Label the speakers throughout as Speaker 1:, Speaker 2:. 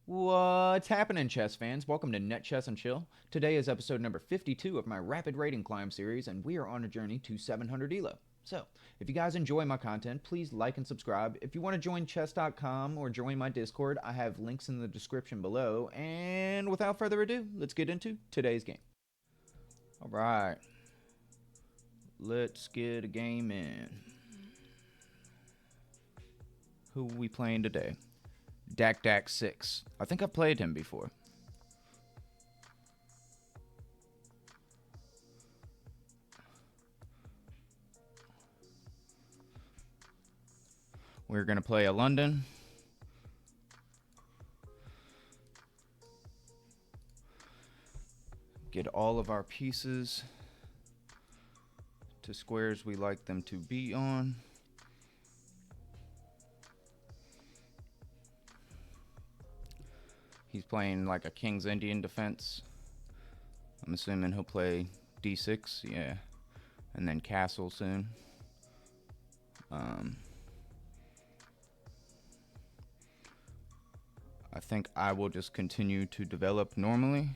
Speaker 1: What's happening, chess fans? Welcome to Net Chess and Chill. Today is episode number 52 of my Rapid Rating Climb series, and we are on a journey to 700 ELO. So, if you guys enjoy my content, please like and subscribe. If you want to join chess.com or join my Discord, I have links in the description below. And without further ado, let's get into today's game. Alright, let's get a game in. Who are we playing today? Dak Dak 6. I think I've played him before. We're going to play a London. Get all of our pieces to squares we like them to be on. He's playing like a King's Indian defense. I'm assuming he'll play d6, yeah, and then castle soon. I think I will just continue to develop normally.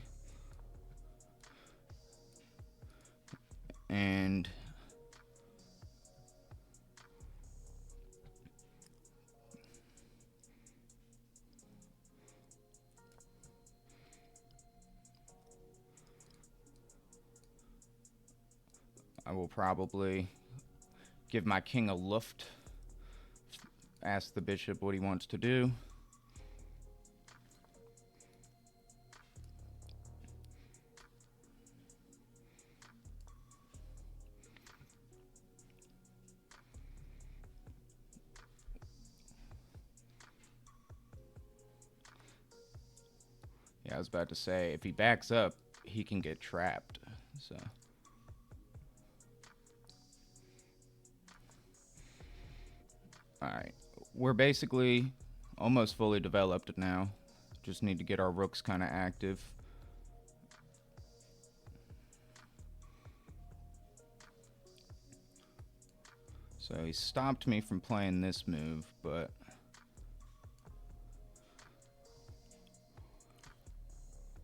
Speaker 1: And I will probably give my king a luft. Ask the bishop what he wants to do. Yeah, I was about to say, if he backs up, he can get trapped. So alright. We're basically almost fully developed now. Just need to get our rooks kind of active. So he stopped me from playing this move, but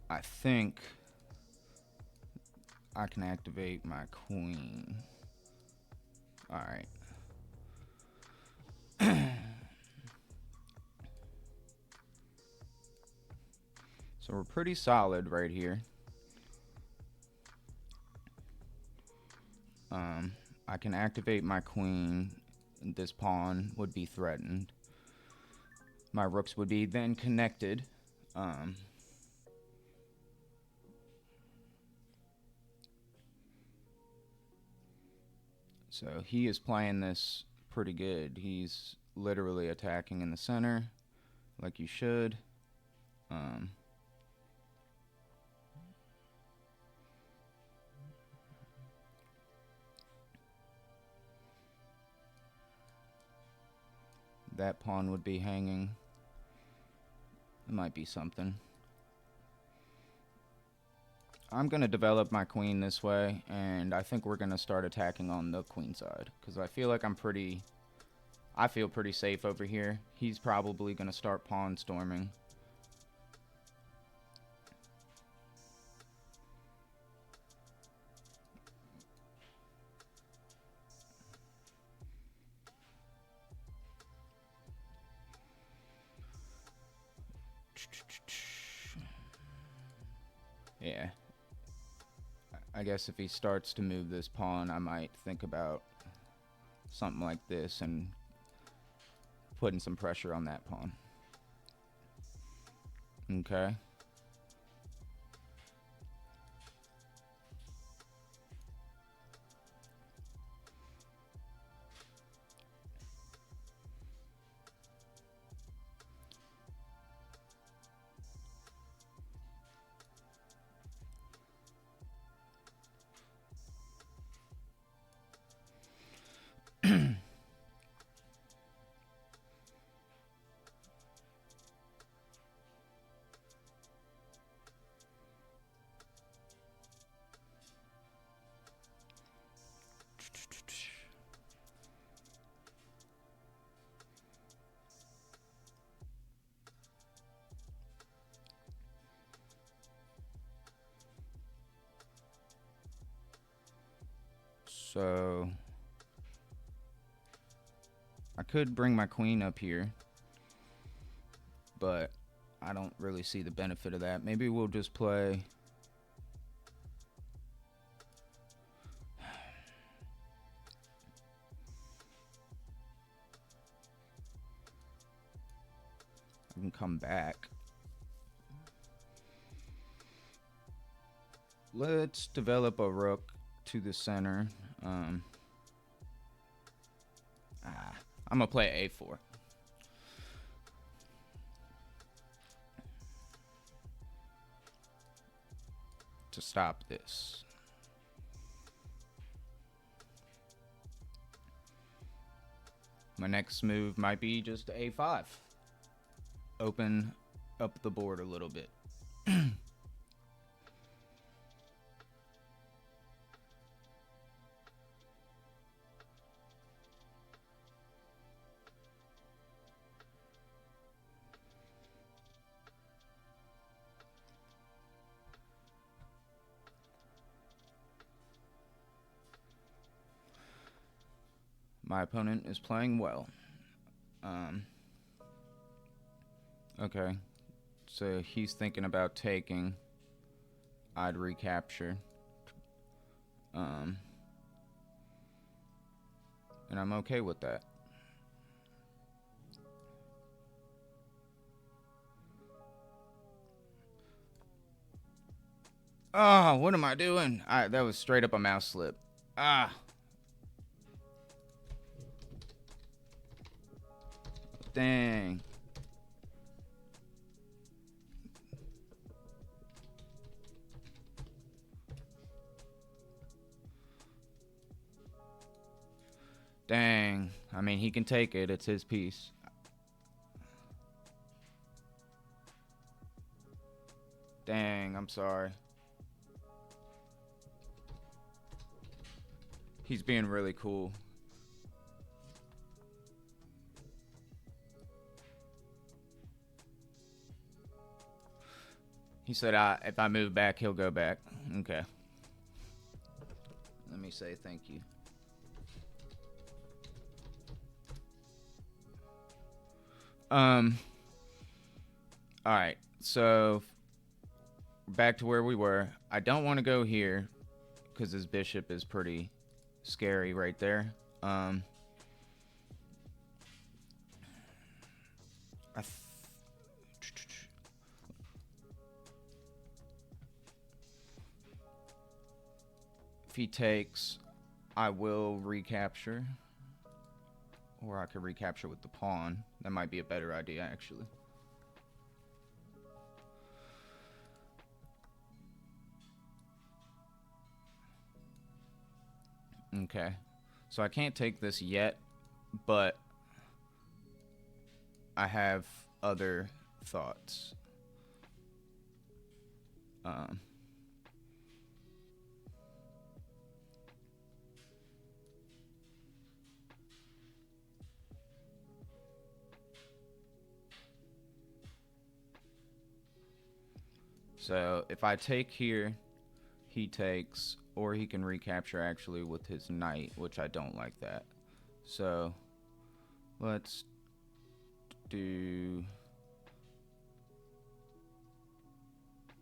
Speaker 1: I think I can activate my queen. Alright. So we're pretty solid right here. I can activate my queen. This pawn would be threatened. My rooks would be then connected. So he is playing this pretty good. He's literally attacking in the center, like you should. That pawn would be hanging. It might be something. I'm going to develop my queen this way, and I think we're going to start attacking on the queen side, because I feel like I feel pretty safe over here. He's probably going to start pawn storming. Yeah. I guess if he starts to move this pawn, I might think about something like this and putting some pressure on that pawn. Okay. So I could bring my queen up here, but I don't really see the benefit of that. Maybe we'll just play... I can come back. Let's develop a rook to the center. I'm gonna play a4. To stop this. My next move might be just a5. Open up the board a little bit. My opponent is playing well. Okay. So he's thinking about taking. I'd recapture. And I'm okay with that. Oh, what am I doing? That was straight up a mouse slip. Dang. Dang. I mean, he can take it. It's his piece. Dang, I'm sorry. He's being really cool. He said, if I move back, he'll go back. Okay. Let me say thank you. Alright, so back to where we were. I don't want to go here because his bishop is pretty scary right there. If he takes, I will recapture. Or I could recapture with the pawn. That might be a better idea, actually. Okay. So I can't take this yet, but I have other thoughts. So if I take here, he takes, or he can recapture actually with his knight, which I don't like that. So let's do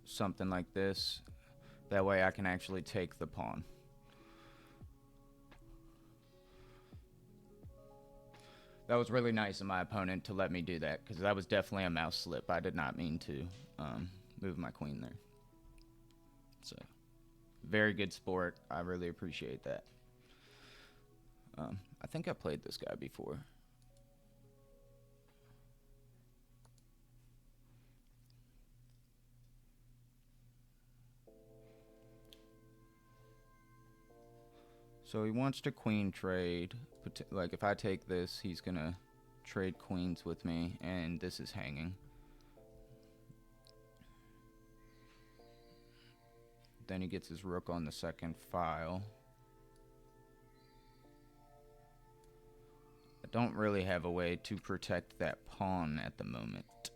Speaker 1: something like this. That way I can actually take the pawn. That was really nice of my opponent to let me do that, because that was definitely a mouse slip. I did not mean to move my queen there. So, very good sport. I really appreciate that. I think I played this guy before. So he wants to queen trade. Like, if I take this, he's going to trade queens with me, and this is hanging. Then he gets his rook on the second file. I don't really have a way to protect that pawn at the moment.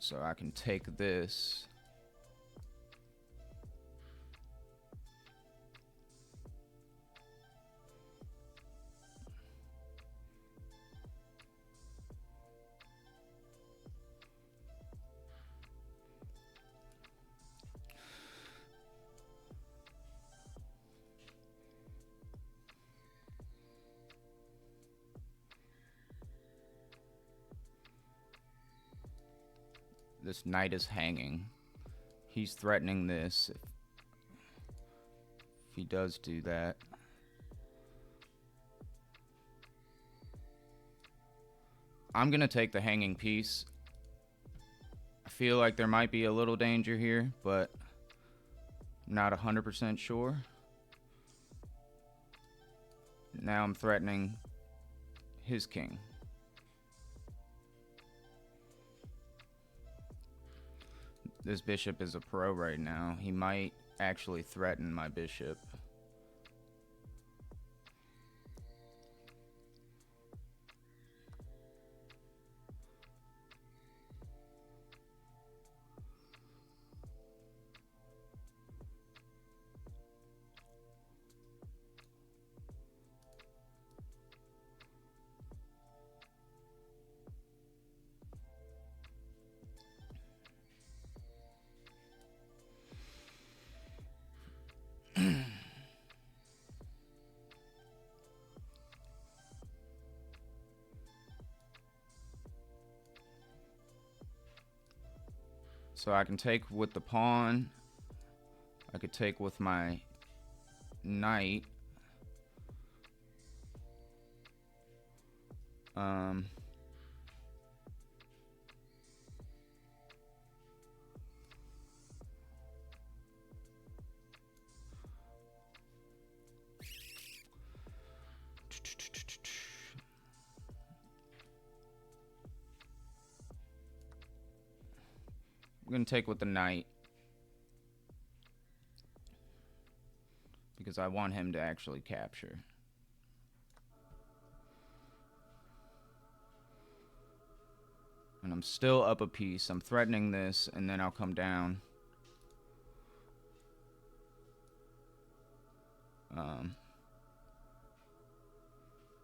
Speaker 1: So I can take this. This knight is hanging. He's threatening this. If he does do that. I'm going to take the hanging piece. I feel like there might be a little danger here, but I'm not 100% sure. Now I'm threatening his king. This bishop is a pro right now. He might actually threaten my bishop. So I can take with the pawn. I could take with my knight. I'm going to take with the knight. Because I want him to actually capture. And I'm still up a piece. I'm threatening this, and then I'll come down.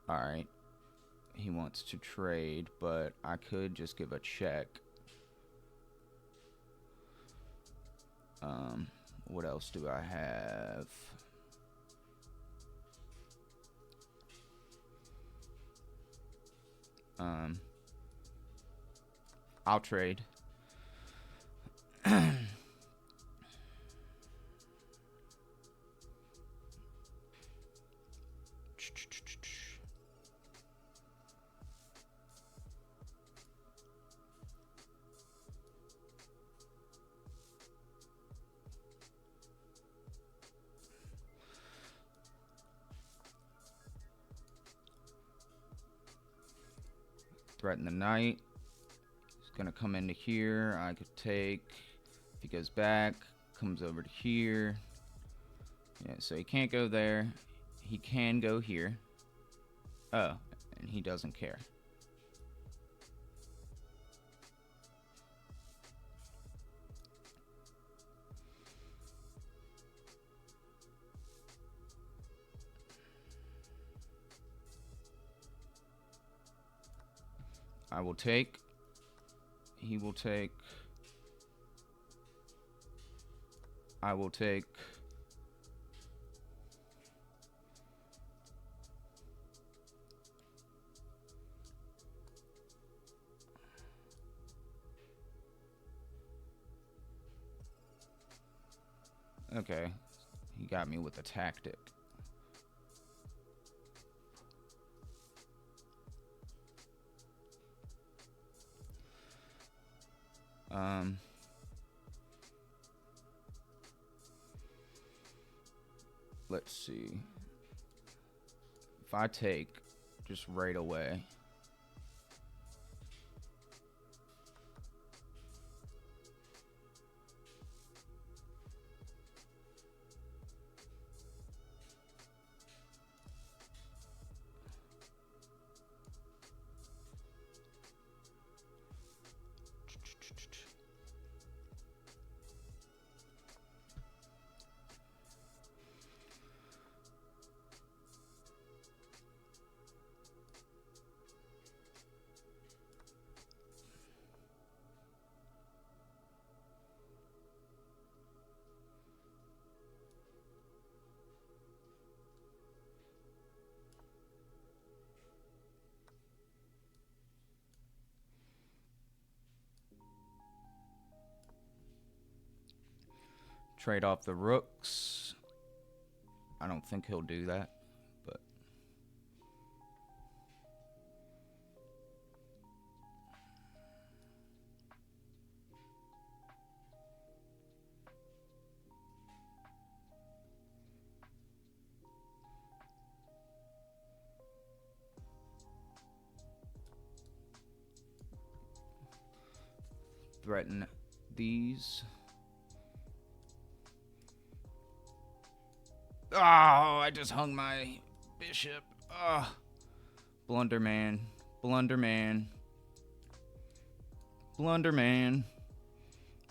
Speaker 1: Alright. He wants to trade, but I could just give a check. What else do I have? I'll trade. Threaten the knight. He's gonna come into here. I could take. If he goes back, comes over to here. Yeah, so he can't go there. He can go here. Oh, and he doesn't care. I will take. He will take. I will take. Okay. He got me with a tactic. Let's see. If I take just right away. Trade off the rooks. I don't think he'll do that, but threaten these. Oh, I just hung my bishop. Oh, Blunderman. Blunderman. Blunderman.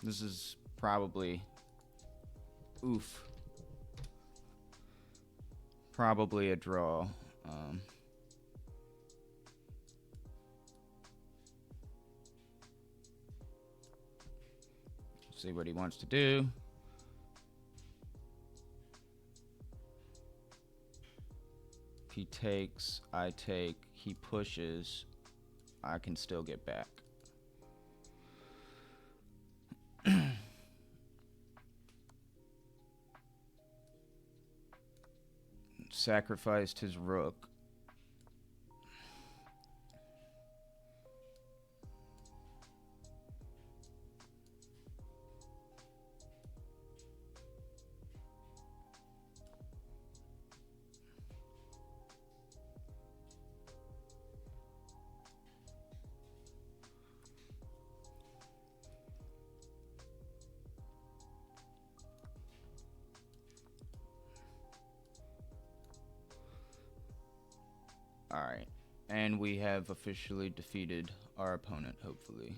Speaker 1: This is probably... Oof. Probably a draw. See what he wants to do. He takes, I take, he pushes, I can still get back. Sacrificed his rook. Alright, and we have officially defeated our opponent, hopefully.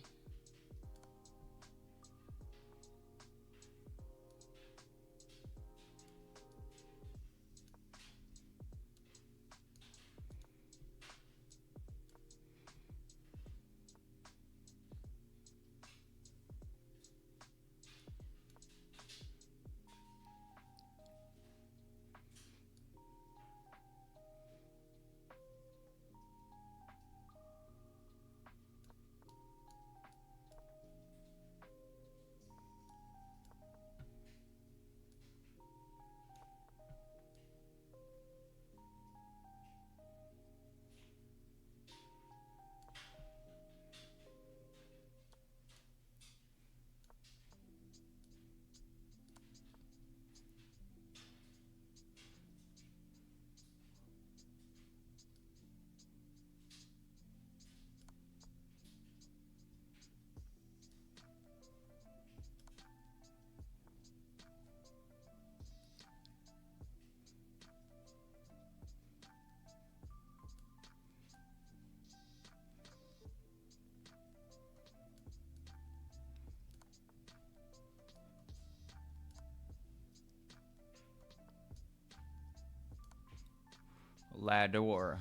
Speaker 1: Lador.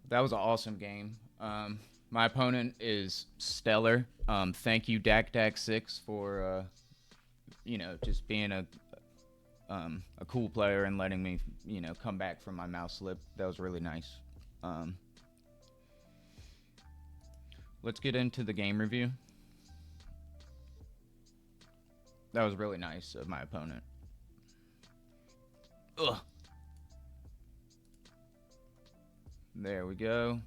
Speaker 1: That was an awesome game. My opponent is stellar. Thank you, Dak6, for just being a cool player and letting me come back from my mouse slip. That was really nice. Let's get into the game review. That was really nice of my opponent. Ugh. There we go.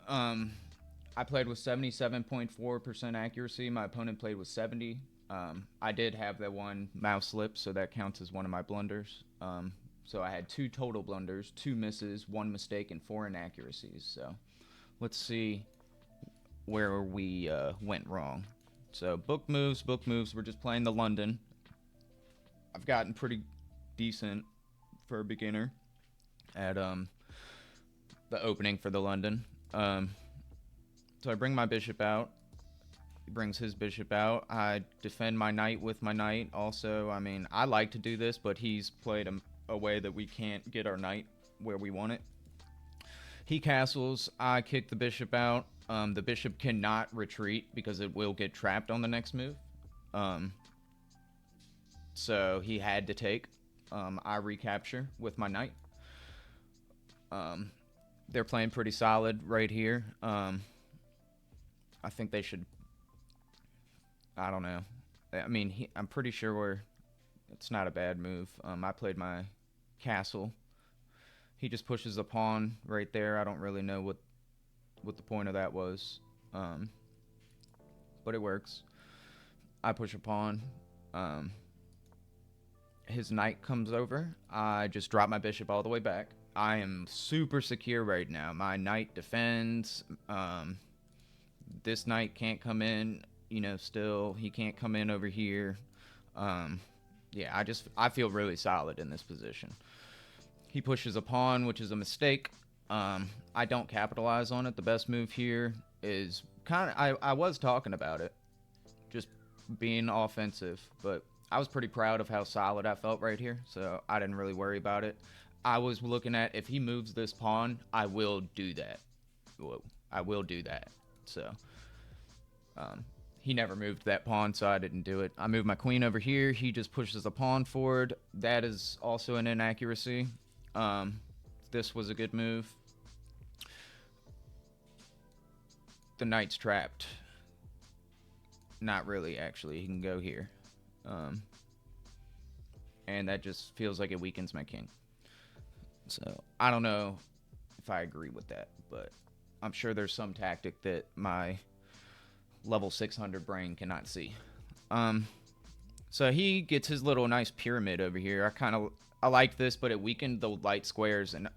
Speaker 1: I played with 77.4% accuracy. My opponent played with 70. I did have that one mouse slip, so that counts as one of my blunders. So I had 2 total blunders, 2 misses, 1 mistake, and 4 inaccuracies. So let's see where we went wrong. So book moves. We're just playing the London. I've gotten pretty decent for a beginner at the opening for the London. So I bring my bishop out. He brings his bishop out. I defend my knight with my knight. Also, I mean, I like to do this, but he's played a way that we can't get our knight where we want it. He castles. I kick the bishop out. The bishop cannot retreat because it will get trapped on the next move. Um, so he had to take. I recapture with my knight. Um, they're playing pretty solid right here. I think they should. I don't know. I mean, I'm pretty sure it's not a bad move. I played my castle. He just pushes a pawn right there. I don't really know what the point of that was, but it works. I push a pawn. His knight comes over. I just drop my bishop all the way back. I am super secure right now. My knight defends. This knight can't come in. Still he can't come in over here. Yeah, I feel really solid in this position. He pushes a pawn, which is a mistake. I don't capitalize on it. The best move here is I was talking about it, just being offensive, but I was pretty proud of how solid I felt right here, so I didn't really worry about it. I was looking at, if he moves this pawn, I will do that. I will do that. So, he never moved that pawn, so I didn't do it. I moved my queen over here. He just pushes the pawn forward. That is also an inaccuracy. This was a good move. The knight's trapped. Not really, actually. He can go here. And that just feels like it weakens my king. So, I don't know if I agree with that, but I'm sure there's some tactic that my level 600 brain cannot see. So he gets his little nice pyramid over here. I like this, but it weakened the light squares, and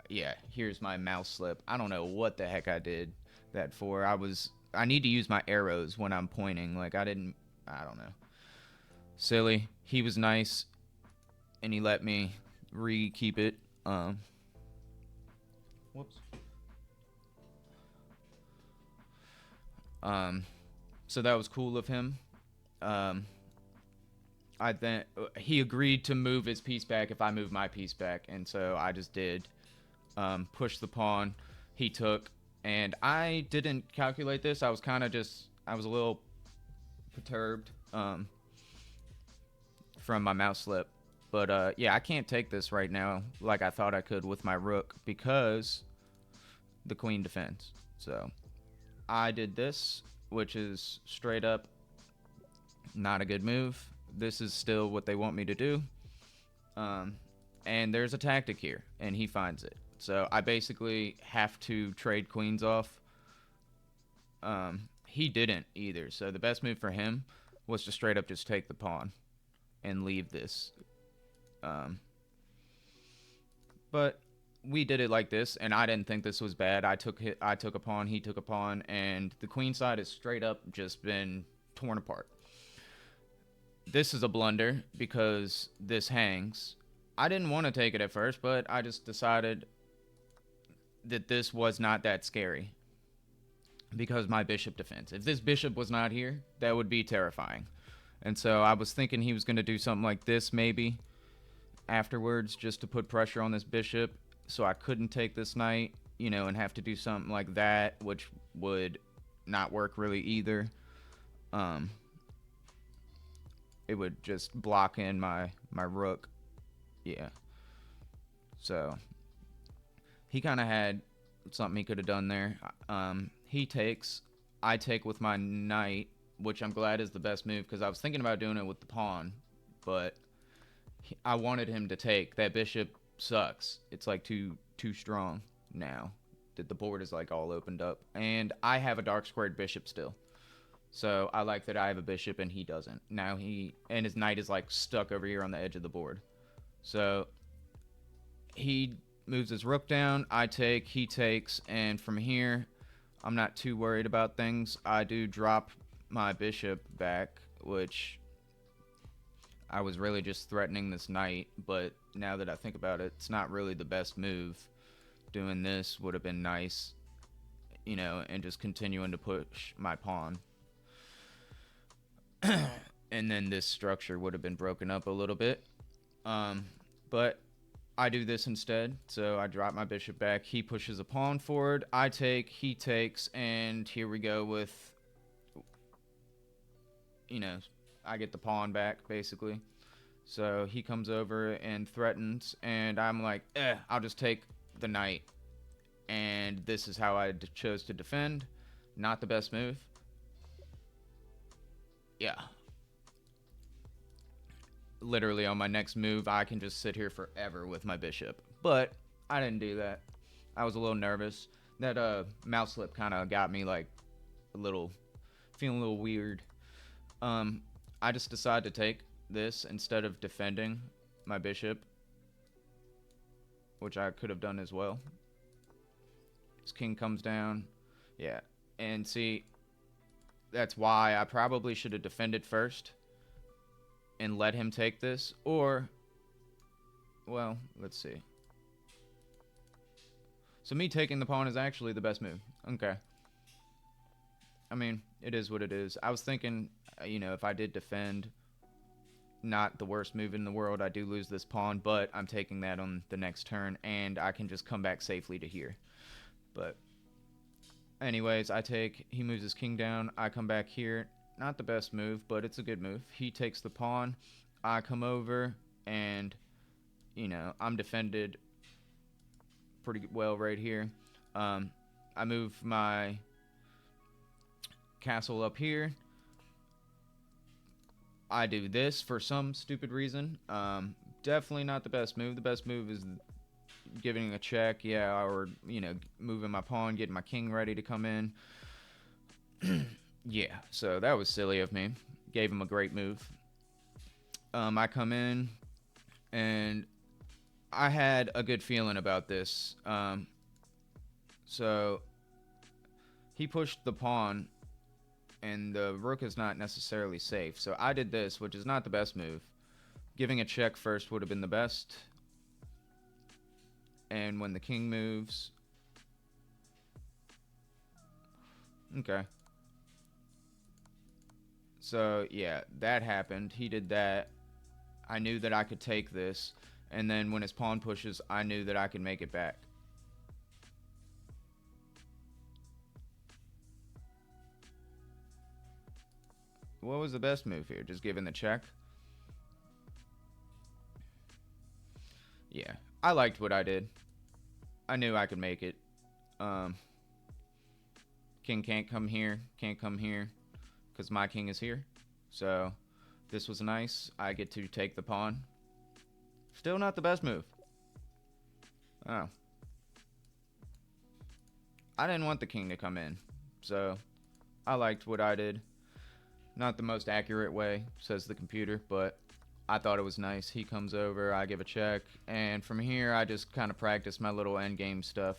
Speaker 1: yeah, here's my mouse slip. I don't know what the heck I did that for. I need to use my arrows when I'm pointing. Like, I don't know. Silly. He was nice, and he let me keep it. Whoops. So that was cool of him. He agreed to move his piece back if I moved my piece back, and so I just did. Push the pawn. He took, and I didn't calculate this. I was a little perturbed from my mouse slip. But yeah, I can't take this right now like I thought I could with my rook because the queen defends. So I did this, which is straight up not a good move. This is still what they want me to do. And there's a tactic here, and he finds it. So I basically have to trade queens off. He didn't either. So the best move for him was to straight up just take the pawn and leave this. But we did it like this, and I didn't think this was bad. I took a pawn, he took a pawn, and the queen side has straight up just been torn apart. This is a blunder because this hangs. I didn't want to take it at first, but I just decided that this was not that scary because my bishop defends. If this bishop was not here, that would be terrifying. And so I was thinking he was going to do something like this maybe afterwards just to put pressure on this bishop so I couldn't take this knight, and have to do something like that, which would not work really either. It would just block in my rook. Yeah. So he kind of had something he could have done there. He takes. I take with my knight, which I'm glad is the best move because I was thinking about doing it with the pawn, but I wanted him to take. That bishop sucks. It's like too strong now that the board is like all opened up, and I have a dark squared bishop still. So I like that I have a bishop and he doesn't. Now his knight is like stuck over here on the edge of the board. So he moves his rook down, I take, he takes, and from here I'm not too worried about things. I do drop my bishop back, which I was really just threatening this knight, but now that I think about it, it's not really the best move. Doing this would have been nice, and just continuing to push my pawn. And then this structure would have been broken up a little bit. But I do this instead. So I drop my bishop back. He pushes a pawn forward. I take, he takes, and here we go with, you know, I get the pawn back, basically. So he comes over and threatens, and I'm like, I'll just take the knight. And this is how I chose to defend. Not the best move. Yeah. Literally on my next move, I can just sit here forever with my bishop. But I didn't do that. I was a little nervous. That mouse slip kind of got me like a little, feeling a little weird. I just decided to take this instead of defending my bishop, which I could have done as well. His king comes down. Yeah. And see, that's why I probably should have defended first and let him take this. Or, well, let's see. So me taking the pawn is actually the best move. Okay. I mean, it is what it is. I was thinking, you know, if I did defend, not the worst move in the world. I do lose this pawn, but I'm taking that on the next turn, and I can just come back safely to here. But anyways, I take, he moves his king down, I come back here. Not the best move, but it's a good move. He takes the pawn, I come over, and, you know, I'm defended pretty well right here. I move my castle up here. I do this for some stupid reason. Definitely not the best move. The best move is giving a check, yeah, or, you know, moving my pawn, getting my king ready to come in. Yeah, so that was silly of me. Gave him a great move. I come in, and I had a good feeling about this. So he pushed the pawn, and the rook is not necessarily safe. So I did this, which is not the best move. Giving a check first would have been the best. And when the king moves... Okay. So, yeah, that happened. He did that. I knew that I could take this. And then when his pawn pushes, I knew that I could make it back. What was the best move here? Just giving the check? Yeah, I liked what I did. I knew I could make it. King can't come here, because my king is here. So, this was nice. I get to take the pawn. Still not the best move. Oh. I didn't want the king to come in. So, I liked what I did. Not the most accurate way, says the computer, but I thought it was nice. He comes over, I give a check, and from here I just kind of practice my little endgame stuff.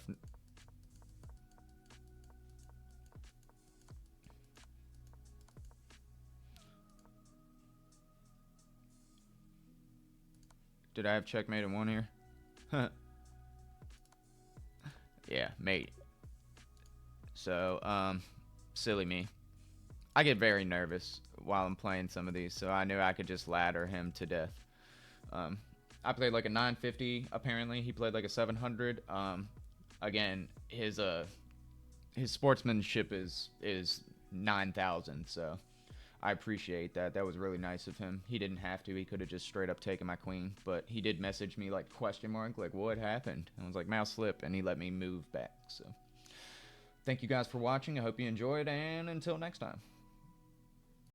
Speaker 1: Did I have checkmate in one here? Yeah, mate. So, silly me. I get very nervous while I'm playing some of these, so I knew I could just ladder him to death. I played like a 950, apparently. He played like a 700. Again, his sportsmanship is 9,000, so I appreciate that. That was really nice of him. He didn't have to. He could have just straight up taken my queen, but he did message me like question mark, like what happened? I was like mouse slip, and he let me move back. So thank you guys for watching. I hope you enjoyed, and until next time.